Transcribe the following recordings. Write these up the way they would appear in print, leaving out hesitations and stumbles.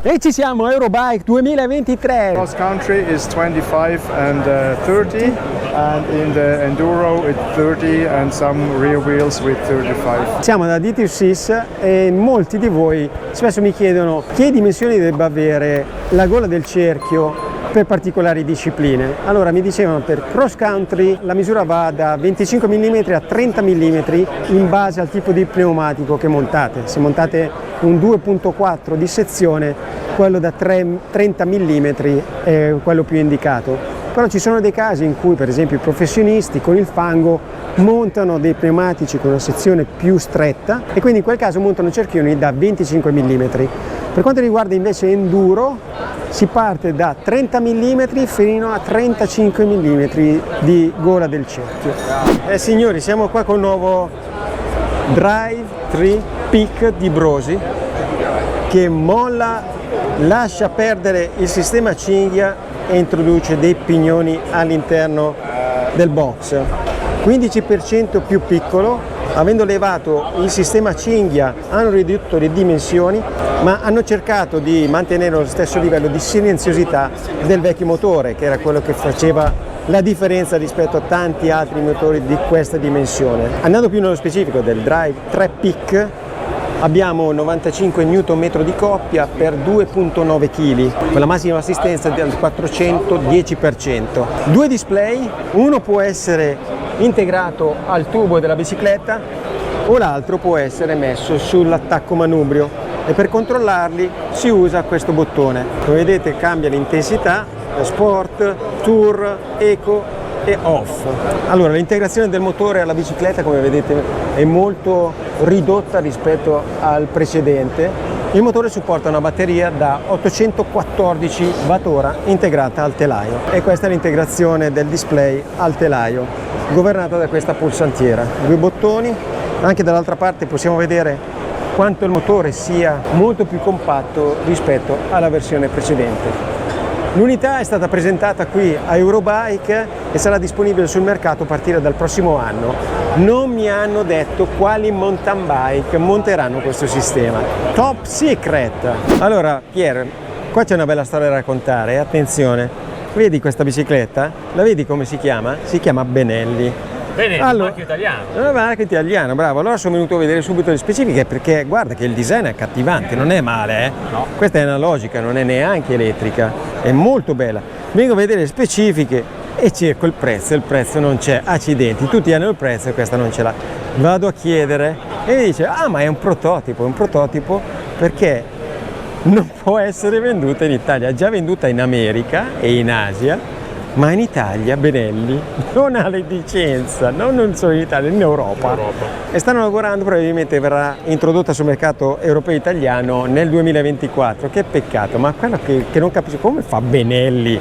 E ci siamo, Eurobike 2023. Cross country is 25 and 30, and in the enduro it's 30 and some rear wheels with 35. Siamo da DTSIS e molti di voi spesso mi chiedono che dimensioni debba avere la gola del cerchio per particolari discipline. Allora mi dicevano per cross country la misura va da 25 mm a 30 mm in base al tipo di pneumatico che montate. Se montate un 2.4 di sezione, quello da 30 mm è quello più indicato. Però ci sono dei casi in cui per esempio i professionisti con il fango montano dei pneumatici con una sezione più stretta e quindi in quel caso montano cerchioni da 25 mm. Per quanto riguarda invece enduro si parte da 30 mm fino a 35 mm di gola del cerchio. Signori, siamo qua con il nuovo Drive 3 Peak di Brosi che lascia perdere il sistema cinghia e introduce dei pignoni all'interno del box. 15% più piccolo, avendo levato il sistema cinghia hanno ridotto le dimensioni, ma hanno cercato di mantenere lo stesso livello di silenziosità del vecchio motore, che era quello che faceva la differenza rispetto a tanti altri motori di questa dimensione. Andando più nello specifico del Drive 3 Peak, abbiamo 95 Nm di coppia per 2.9 kg, con la massima assistenza del 410%. Due display, uno può essere integrato al tubo della bicicletta o l'altro può essere messo sull'attacco manubrio e per controllarli si usa questo bottone. Come vedete cambia l'intensità, sport, tour, eco e off. Allora l'integrazione del motore alla bicicletta come vedete è molto ridotta rispetto al precedente. Il motore supporta una batteria da 814 Wh integrata al telaio e questa è l'integrazione del display al telaio, governata da questa pulsantiera. Due bottoni, anche dall'altra parte possiamo vedere quanto il motore sia molto più compatto rispetto alla versione precedente. L'unità è stata presentata qui a Eurobike e sarà disponibile sul mercato a partire dal prossimo anno. Non mi hanno detto quali mountain bike monteranno questo sistema. Top secret! Allora, Pier, qua c'è una bella storia da raccontare, attenzione. Vedi questa bicicletta? La vedi come si chiama? Si chiama Benelli. Bene, allora, marchio italiano. Un marchio italiano, bravo. Allora sono venuto a vedere subito le specifiche perché guarda che il design è accattivante, non è male, eh? No. Questa è analogica, non è neanche elettrica, è molto bella. Vengo a vedere le specifiche e cerco il prezzo non c'è, accidenti, tutti hanno il prezzo e questa non ce l'ha. Vado a chiedere e mi dice, ah ma è un prototipo perché non può essere venduta in Italia, è già venduta in America e in Asia. Ma in Italia Benelli non ha la licenza, non solo in Italia, in Europa. E stanno lavorando, probabilmente verrà introdotta sul mercato europeo italiano nel 2024. Che peccato, ma quello che non capisco, come fa Benelli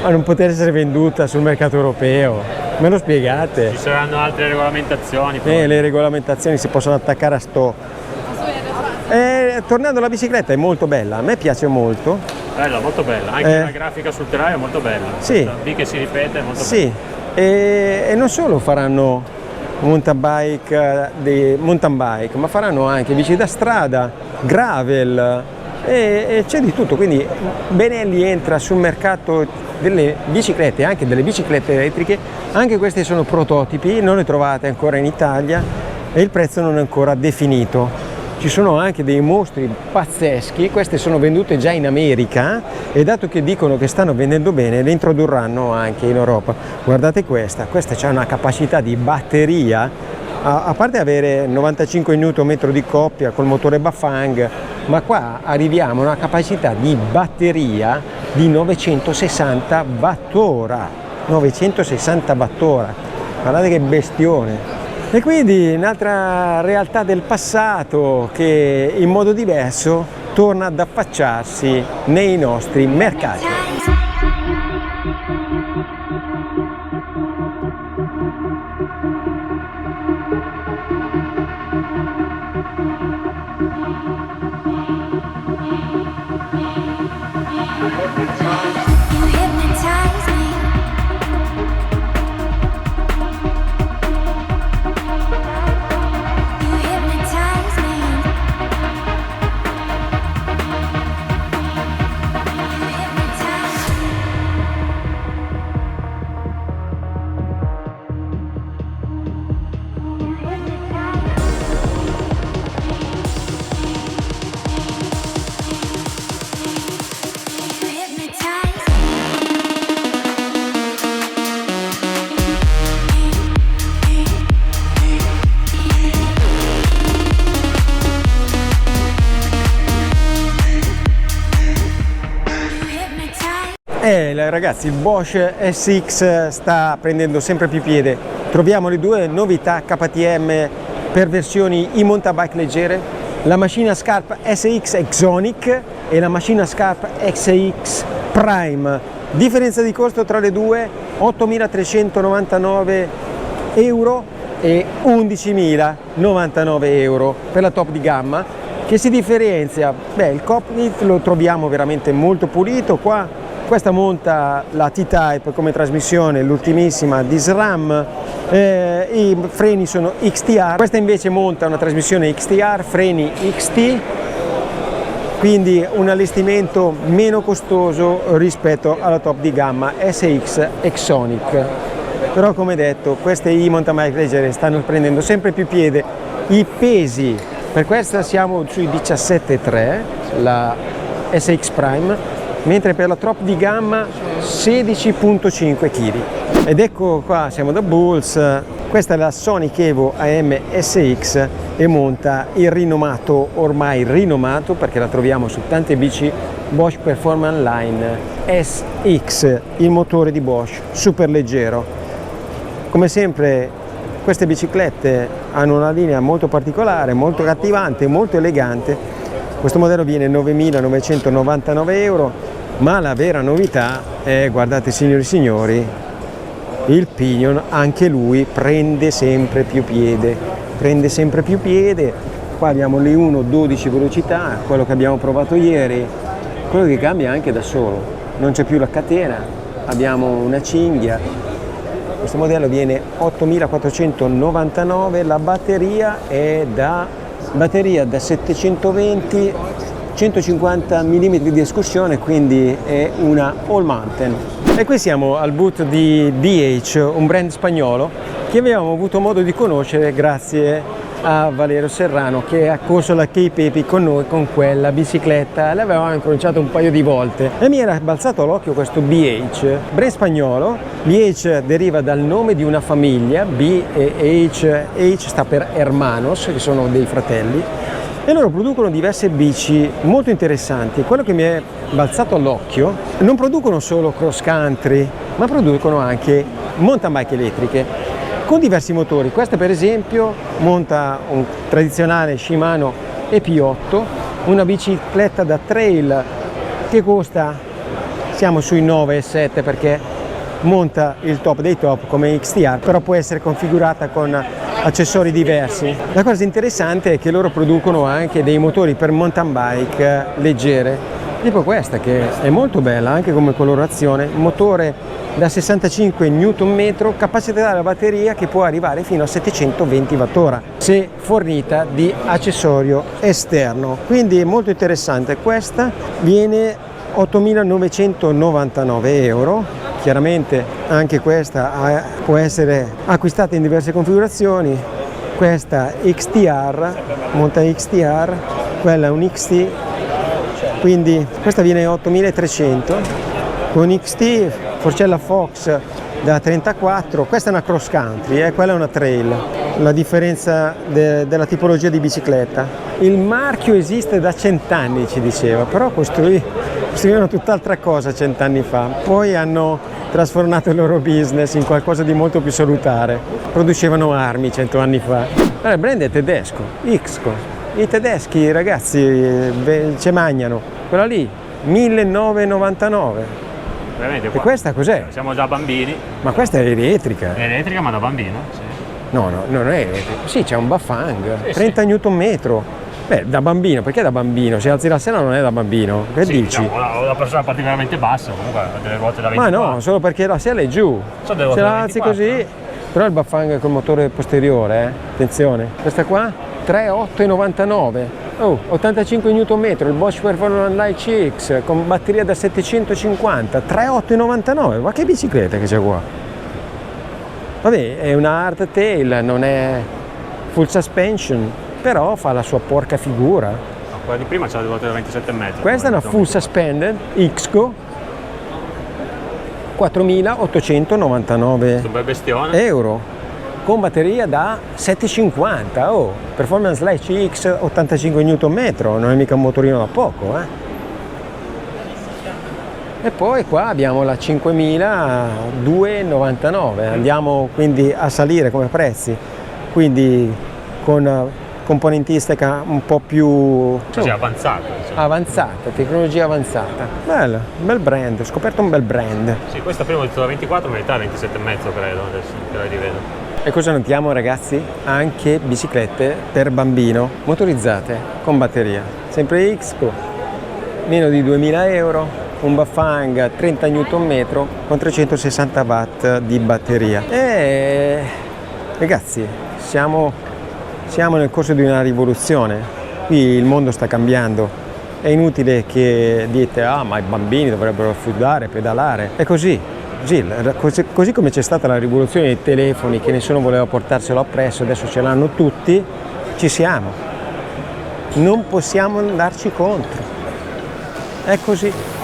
a non poter essere venduta sul mercato europeo? Me lo spiegate? Ci saranno altre regolamentazioni. Le regolamentazioni si possono attaccare a sto. Tornando alla bicicletta è molto bella, a me piace molto. Bella, molto bella, anche la grafica sul telaio è molto bella. Sì. La B che si ripete è molto sì. bella. E non solo faranno mountain bike, ma faranno anche bici da strada, gravel e c'è di tutto. Quindi Benelli entra sul mercato delle biciclette, anche delle biciclette elettriche. Anche questi sono prototipi, non le trovate ancora in Italia e il prezzo non è ancora definito. Ci sono anche dei mostri pazzeschi, queste sono vendute già in America e dato che dicono che stanno vendendo bene le introdurranno anche in Europa. Guardate questa c'ha una capacità di batteria, a parte avere 95 Nm di coppia col motore Bafang, ma qua arriviamo a una capacità di batteria di 960 Wh. 960 Wh, guardate che bestione! E quindi un'altra realtà del passato che in modo diverso torna ad affacciarsi nei nostri mercati. Ragazzi, il Bosch SX sta prendendo sempre più piede. Troviamo le due novità KTM per versioni in mountain bike leggere, la macchina Scarp SX Exonic e la macchina Scarp SX Prime. Differenza di costo tra le due: 8.399 euro e 11.099 euro per la top di gamma, che si differenzia. Il cockpit lo troviamo veramente molto pulito. Questa monta la T-Type come trasmissione, l'ultimissima di SRAM, i freni sono XTR, questa invece monta una trasmissione XTR, freni XT, quindi un allestimento meno costoso rispetto alla top di gamma SX Exonic. Però, come detto, queste mountain bike leggere stanno prendendo sempre più piede. I pesi per questa siamo sui 17,3, la SX Prime, mentre per la top di gamma 16,5 kg. Ed ecco qua, siamo da Bulls. Questa è la Sonic Evo AM SX e monta il rinomato, ormai rinomato perché la troviamo su tante bici, Bosch Performance Line SX, il motore di Bosch, super leggero. Come sempre queste biciclette hanno una linea molto particolare, molto accattivante, molto elegante. Questo modello viene 9.999 euro, ma la vera novità è, guardate signori e signori, il pinion, anche lui prende sempre più piede. Qua abbiamo le 1.12 velocità, quello che abbiamo provato ieri, quello che cambia anche da solo, non c'è più la catena, abbiamo una cinghia. Questo modello viene 8.499, la batteria è da 720, 150 mm di escursione, quindi è una all mountain. E qui siamo al boot di DH, un brand spagnolo che avevamo avuto modo di conoscere grazie a Valerio Serrano, che ha corso la Cape Epic con noi con quella bicicletta. L'avevamo incrociato un paio di volte e mi era balzato all'occhio questo BH, brand spagnolo. BH deriva dal nome di una famiglia, B e H sta per Hermanos, che sono dei fratelli, e loro producono diverse bici molto interessanti. Quello che mi è balzato all'occhio: non producono solo cross country, ma producono anche mountain bike elettriche con diversi motori. Questa per esempio monta un tradizionale Shimano EP8, una bicicletta da trail che costa, siamo sui 9,7 perché monta il top dei top come XTR, però può essere configurata con accessori diversi. La cosa interessante è che loro producono anche dei motori per mountain bike leggere, tipo questa che è molto bella anche come colorazione, motore da 65 Nm, capacità della batteria che può arrivare fino a 720 Wh se fornita di accessorio esterno, quindi è molto interessante. Questa viene 8.999 euro. Chiaramente anche questa può essere acquistata in diverse configurazioni. Questa XTR, monta XTR, quella è un XT, quindi questa viene 8.300 con XT, forcella Fox da 34. Questa è una cross country, quella è una trail. La differenza della tipologia di bicicletta. Il marchio esiste da 100 anni, ci diceva, però costruivano tutt'altra cosa 100 anni fa, poi hanno trasformato il loro business in qualcosa di molto più salutare. Producevano armi 100 anni fa. Allora, il brand è tedesco, Ixco. I tedeschi, ragazzi, ce magnano. Quella lì 1999. Veramente, e questa cos'è? Siamo da bambini. Ma questa è elettrica. È elettrica, ma da bambino? Sì. No, non è elettrica. Sì, c'è un Bafang, sì, 30 Nm. Beh, da bambino, perché da bambino? Se alzi la sella non è da bambino, che sì, dici? Diciamo, ho la persona particolarmente bassa, comunque ha delle ruote da 24. Ma no, solo perché la sella è giù. Se la alzi così, però il Bafang col motore posteriore, attenzione. Questa qua 3.899. Oh, 85 Nm, il Bosch Performance Line CX con batteria da 750, 3.899. Ma che bicicletta che c'è qua? Vabbè, è una hardtail, non è full suspension, però fa la sua porca figura. No, quella di prima c'ha le ruote da 27,5. Questa è una full suspended Xco, 4.899 un bel bestione euro con batteria da 750. Oh, Performance Line CX 85 Nm, non è mica un motorino da poco, E poi qua abbiamo la 5299, andiamo quindi a salire come prezzi, quindi con componentistica un po' più Così avanzato. avanzata, tecnologia avanzata. Bello, un bel brand, ho scoperto un bel brand. Sì, questo prima ho detto da 24, ma in realtà 27,5 credo, adesso che la rivedo. E cosa notiamo, ragazzi? Anche biciclette per bambino motorizzate con batteria, sempre X-Pro, meno di 2000 euro, un Bafang 30 Nm con 360 watt di batteria. E ragazzi, siamo nel corso di una rivoluzione, qui il mondo sta cambiando, è inutile che dite ma i bambini dovrebbero sudare, pedalare, è così. Gil, così come c'è stata la rivoluzione dei telefoni che nessuno voleva portarselo appresso, adesso ce l'hanno tutti, ci siamo, non possiamo andarci contro, è così.